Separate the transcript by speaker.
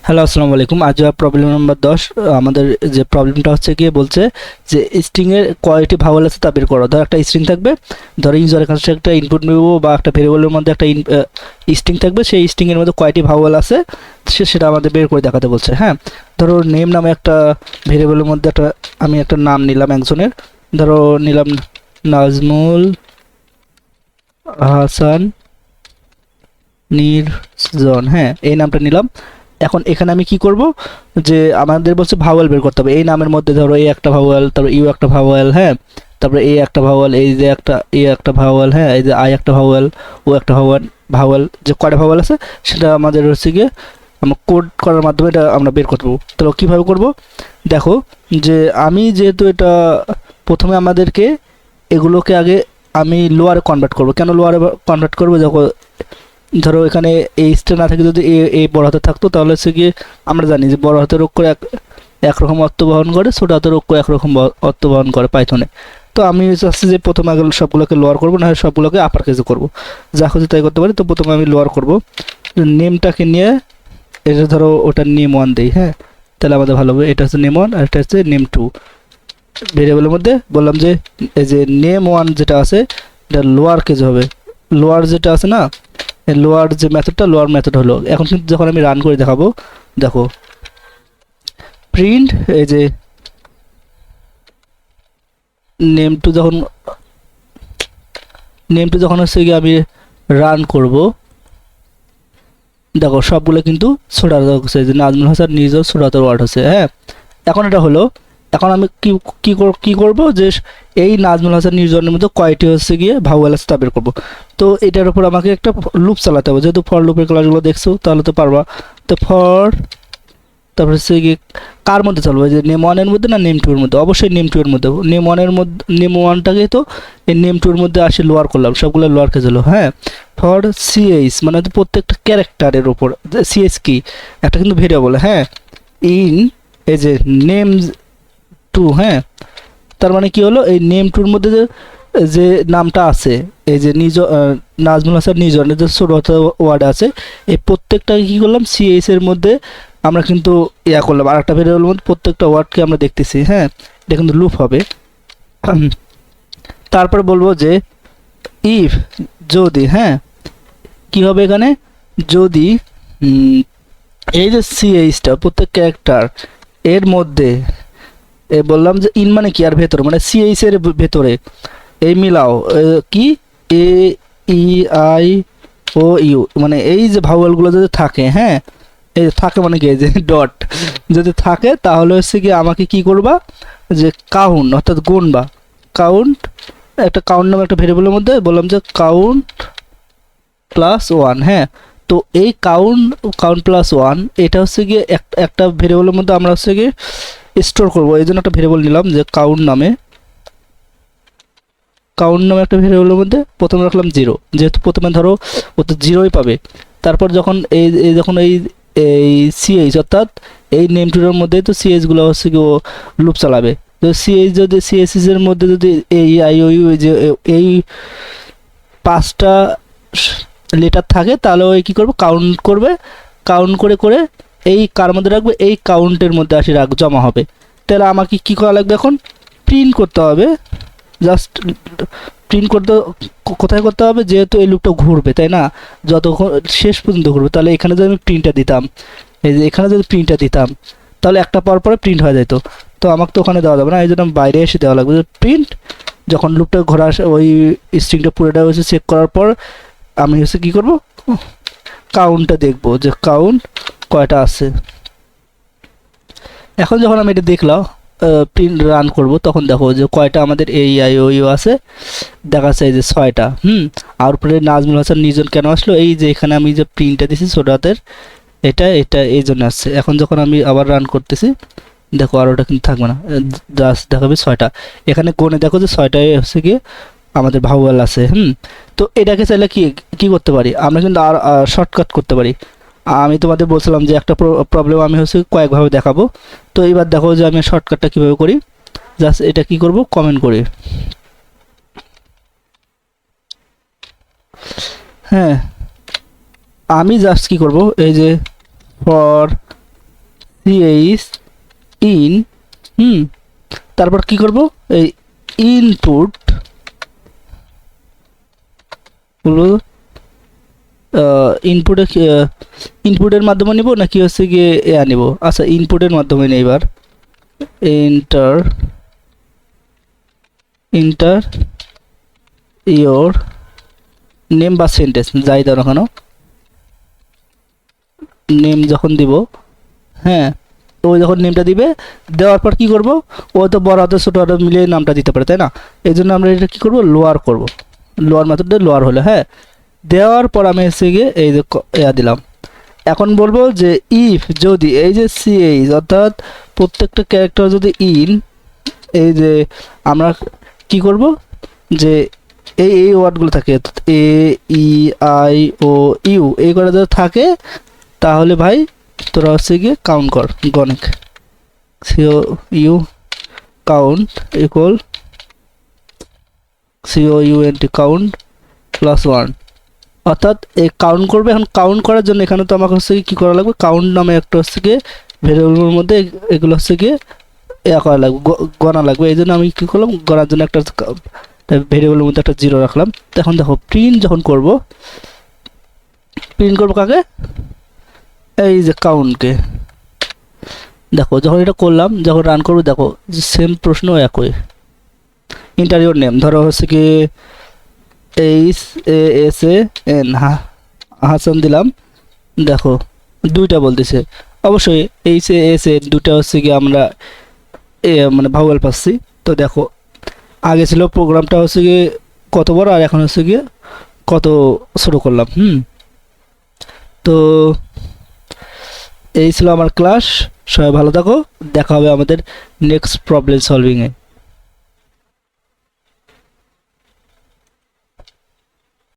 Speaker 1: Hello, আসসালামু আলাইকুম। আজ প্রবলেম নাম্বার 10। আমাদের যে প্রবলেমটা হচ্ছে গিয়ে বলছে যে স্ট্রিংয়ের কয়টি ভাওয়েল আছে তা বের করো। ধর একটা স্ট্রিং থাকবে, ধর ইউজারের কাছে একটা ইনপুট নেব বা একটা ভেরিয়েবলের মধ্যে একটা স্ট্রিং থাকবে, সেই স্ট্রিংয়ের মধ্যে কয়টি ভাওয়েল আছে সেটা আমাদের বের করে দেখাতে বলছে। হ্যাঁ, ধরো নেম নামে একটা ভেরিয়েবলের মধ্যে আমি একটা নাম নিলাম একজনের, ধরো নিলাম নাজমুল হাসান নির্জন। হ্যাঁ, এই নামটা নিলাম। এখন এখানে আমি কি করব, যে আমাদের বলছে ভাওয়েল বের করতে হবে। এই নামের মধ্যে ধরো এ একটা ভাওয়েল, তারপর ইউ একটা ভাওয়েল, হ্যাঁ, তারপরে এ একটা ভাওয়েল, এই যে একটা এ একটা ভাওয়েল, হ্যাঁ, এই যে আই একটা ভাওয়েল, ও একটা ভাওয়েল। ভাওয়েল যে কয়টা ভাওয়েল আছে সেটা আমাদের হচ্ছে গিয়ে আমরা কোড করার মাধ্যমে এটা আমরা বের করবো। তাহলে কীভাবে করব, দেখো, যে আমি যেহেতু এটা প্রথমে আমাদেরকে এগুলোকে আগে আমি লোয়ারে কনভার্ট করব। কেন লোয়ারে কনভার্ট করবো, দেখো, ধরো এখানে এইচটা না থাকে, যদি এই বড় হাতে থাকতো তাহলে হচ্ছে গিয়ে আমরা জানি যে বড় হাতের অক্ষর একরকম অর্থ বহন করে, ছোট হাতের অক্ষর একরকম অর্থ বহন করে পাইথনে। তো আমি চাচ্ছি যে প্রথমে আগে সবগুলোকে লোয়ার করবো, না হয় সবগুলোকে আপার কেসে করবো, যা খুঁজে তাই করতে পারি। তো প্রথমে আমি লোয়ার করব, নেমটাকে নিয়ে এটা ধরো ওটা নেম ওয়ান দিই। হ্যাঁ, তাহলে আমাদের ভালো হবে। এটা হচ্ছে নেম ওয়ান আর এটা হচ্ছে নেম টু। ভেরিয়েবলের মধ্যে বললাম যে এই যে নেম ওয়ান যেটা আছে এটা লোয়ার কেস হবে। লোয়ার যেটা আছে না, লোয়ার যে মেথডটা, লোয়ার মেথড হলো। এখন কিন্তু যখন আমি রান করে দেখাবো, দেখো প্রিন্ট, এই যে নেম টু যখন হচ্ছে গিয়ে আমি রান করব, দেখো সবগুলো কিন্তু ছোট হাতের হচ্ছে, যে নাজমুল হাসান নিজেও ছোট হাতের ওয়ার্ড হচ্ছে। হ্যাঁ, এখন এটা হলো। এখন আমি কি করব, যে এই নাজমুল হাসান নির্জনের মধ্যে কয়টি হচ্ছে গিয়ে ভাওয়েল আছে তা বের করবো। তো এটার উপর আমাকে একটা লুপ চালাতে হবে, যেহেতু ফর লুপের ক্লাসগুলো দেখছো তাহলে তো পারবা। তো ফর, তারপরে হচ্ছে গিয়ে কার মধ্যে চলবে, যে নেম ওয়ানের মধ্যে না নেম টু এর মধ্যে? অবশ্যই নেম টু এর মধ্যে। নেম ওয়ানের মধ্যে, নেম ওয়ানটাকে তো এই নেম টু এর মধ্যে আসি লোয়ার করলাম, সবগুলো লোয়ার কেজ হলো। হ্যাঁ, ফর সিএইচ মানে প্রত্যেকটা ক্যারেক্টারের ওপর, সিএইচ কি একটা কিন্তু ভেরিয়েবল। হ্যাঁ, ইন এই যে নেম টু, হ্যাঁ, তার মানে কি হলো, এই নেম টুর মধ্যে যে নামটা আছে, এই যে নাজমুল হাসান নিজনের যে ছোট ওয়ার্ড আছে, এই প্রত্যেকটাকে কি করলাম, সিএইচ এর মধ্যে আমরা কিন্তু ইয়া করলাম। আর একটা ভেরিয়েবলের মধ্যে প্রত্যেকটা ওয়ার্ডকে আমরা দেখতেছি। হ্যাঁ, এটা কিন্তু লুপ হবে। তারপর বলবো যে ইফ, যদি, হ্যাঁ, কি হবে এখানে, যদি এই যে সিএইচটা প্রত্যেক ক্যারেক্টার এর মধ্যে, বললাম যে ইন মানে কি, আর ভেতরে মানে সিএইচ এর ভেতরে এই মিলাও কি এ ই আই ও ইউ, মানে এই যে ভাওয়েলগুলো যদি থাকে, হ্যাঁ, এই থাকে মানে কি, এই যে ডট যদি থাকে, তাহলে হচ্ছে কি আমাকে কি করবা, যে কাউন্ট অর্থাৎ গুণবা। কাউন্ট, একটা কাউন্ট নামে একটা ভেরিয়েবলের মধ্যে বললাম যে কাউন্ট প্লাস ওয়ান। হ্যাঁ, তো এই কাউন্ট প্লাস ওয়ান এটা হচ্ছে গিয়ে একটা ভেরিয়েবলের মধ্যে আমরা হচ্ছে গিয়ে স্টোর করবো। এই জন্য একটা ভেরিয়েবল নিলাম যে কাউন্ট নামে একটা ভেরিয়েবলের মধ্যে প্রথমে রাখলাম জিরো, যেহেতু প্রথমে ধরো ও তো জিরোই পাবে। তারপর যখন যখন এই সিএইচ অর্থাৎ এই নেম টুরের মধ্যে তো সিএইচগুলো হচ্ছে কি ও লুপ চালাবে। তো সিএইচ যদি সিএসএস এর মধ্যে যদি এই আই ও ইউ যে এই পাঁচটা লেটার থাকে, তাহলে ওই কী করবে, কাউন্ট করবে। কাউন্ট করে করে এই কার মধ্যে রাখবে, এই কাউন্টের মধ্যে আসি জমা হবে। তাহলে আমাকে কী করা লাগবে, এখন প্রিন্ট করতে হবে। জাস্ট প্রিন্ট করতে কোথায় করতে হবে, যেহেতু এই লুপটা ঘুরবে, তাই না, যতক্ষণ শেষ পর্যন্ত ঘুরবে। তাহলে এখানে যদি আমি প্রিন্টটা দিতাম, এই যে এখানে যদি প্রিন্টটা দিতাম, তাহলে একটা পর পরে প্রিন্ট হয়ে যেত। তো আমাকে তো ওখানে দেওয়া যাবে না, এই জন্য বাইরে এসে দেওয়া লাগবে প্রিন্ট। যখন লুপটা ঘোরা আসে, ওই স্ট্রিংটা পুরোটা হচ্ছে চেক করার পর আমি হচ্ছে কী করবো, কাউন্টটা দেখবো যে কাউন্ট কয়টা আছে। এখন যখন আমি এটা দেখলাম, প্রিন্ট রান করব, তখন দেখো যে কয়টা আমাদের এই আই ও ইউ আছে, দেখাচ্ছে এই যে 6টা। আর উপরে নাজমুল হাসান নির্জন কেন আসলো, এই যে এখানে আমি যে প্রিন্টটা দিছি ছোট হাতের, এটা এই জন্য আসছে। এখন যখন আমি আবার রান করতেছি, দেখো আর ওটা কিন্তু থাকবে না, জাস্ট দেখাবে 6টা। এখানে কোণে দেখো যে 6টায় হচ্ছে গিয়ে আমাদের ভাওয়াল আছে। তো এটাকে চাইলে কি করতে পারি, আমরা কিন্তু আর শর্টকাট করতে পারি। আমি তোমাদের বলছিলাম যে একটা প্রবলেম আমি হচ্ছে কয়েকভাবে দেখাবো। তো এবার দেখো যে আমি শর্টকাটটা কীভাবে করি। জাস্ট এটা কি করব, কমেন্ট করি। হ্যাঁ, আমি জাস্ট কি করব, এই যে ফর সিএইচ ইন, তারপর কি করব, এই ইনপুট হলো ইনপুটে ইনপুটের মাধ্যমে নিব নাকি হচ্ছে গিয়ে নিব, আচ্ছা ইনপুটের মাধ্যমে নেই। এবার এন্টার ইন্টার ইয়োর নেম বা সেন্টেন্স যাই দাও না কেন, নেম যখন দিব, হ্যাঁ ও যখন নেমটা দিবে, দেওয়ার পর কি করব, ও তো বড় হাতে ছোটো হাতে মিলিয়ে নামটা দিতে পারে তাই না, এই জন্য আমরা এটা কী করব, লোয়ার করব, লোয়ার মেথডে লোয়ার হলে, হ্যাঁ দেওয়ার পর আমি এসে গিয়ে এই যে দিলাম। এখন বলবো যে ইফ যদি এই যে সিএইচ অর্থাৎ প্রত্যেকটা ক্যারেক্টার যদি ইন, এই যে আমরা কি করব যে এই ওয়ার্ডগুলো থাকে এ ই আই ও ইউ এই করে যদি থাকে, তাহলে ভাই তোরা হচ্ছে গিয়ে কাউন্ট কর, গণিক C O U count equal C O U N T count +1, অর্থাৎ এই কাউন্ট করবে। এখন কাউন্ট করার জন্য এখানে তো আমাকে হচ্ছে কী করা লাগবে, কাউন্ট নামে একটা হচ্ছে গিয়ে ভেরিয়েবলের মধ্যে এগুলো হচ্ছে গিয়ে করা লাগবে, গণা লাগবে। এই জন্য আমি কী করলাম, গণার জন্য একটা ভেরিয়েবলের মধ্যে একটা 0 রাখলাম। এখন দেখো প্রিন্ট যখন করব, প্রিন্ট করবো কাকে, এই যে কাউন্টকে। দেখো যখন এটা করলাম, যখন রান করবো দেখো সেম প্রশ্ন একই, ইন্টারভিউর নেম ধরো হচ্ছে কি HASAN হাসান দিলাম, দেখো দুইটা বলতেছে, অবশ্যই HASAN দুটা হচ্ছে কি আমরা মানে ভাওয়েল পাচ্ছি। তো দেখো আগে ছিল প্রোগ্রামটা হচ্ছে গিয়ে কত বড়, আর এখন হচ্ছে গিয়ে কত ছোটো করলাম। তো এই ছিল আমার ক্লাস, সবাই ভালো থাকো, দেখা হবে আমাদের নেক্সট প্রবলেম সলভিংয়ে।